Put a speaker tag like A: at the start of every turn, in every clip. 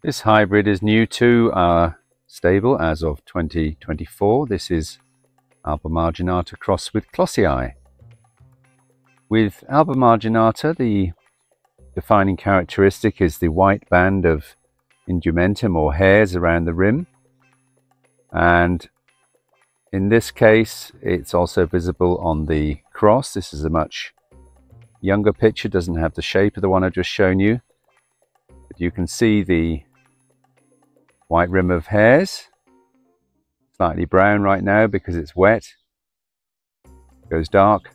A: This hybrid is new to our stable as of 2024. This is albomarginata crossed with klossii. With albomarginata, the defining characteristic is the white band of indumentum or hairs around the rim, and in this case it's also visible on the cross. This is a much younger picture, doesn't have the shape of the one I've just shown you, but you can see the white rim of hairs, slightly brown right now because it's wet, goes dark.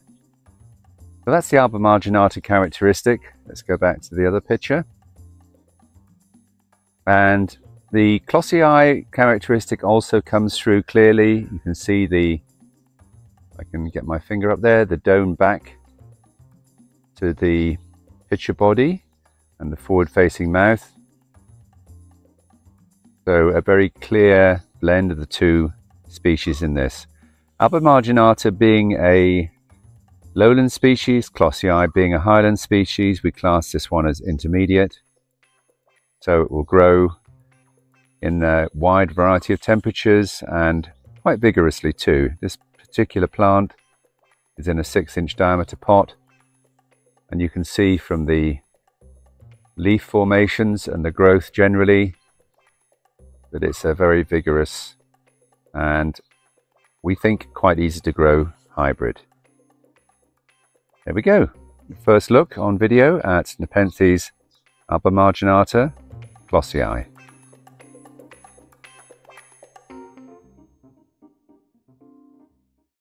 A: So that's the albomarginata characteristic. Let's go back to the other picture. And the klossii characteristic also comes through clearly. You can see the, I can get my finger up there, the dome back to the picture body and the forward-facing mouth. So a very clear blend of the two species in this. Albomarginata being a lowland species, klossii being a highland species, we class this one as intermediate. So it will grow in a wide variety of temperatures and quite vigorously too. This particular plant is in a 6-inch diameter pot, and you can see from the leaf formations and the growth generally that it's a very vigorous and we think quite easy to grow hybrid. There we go. First look on video at nepenthes albomarginata klossii.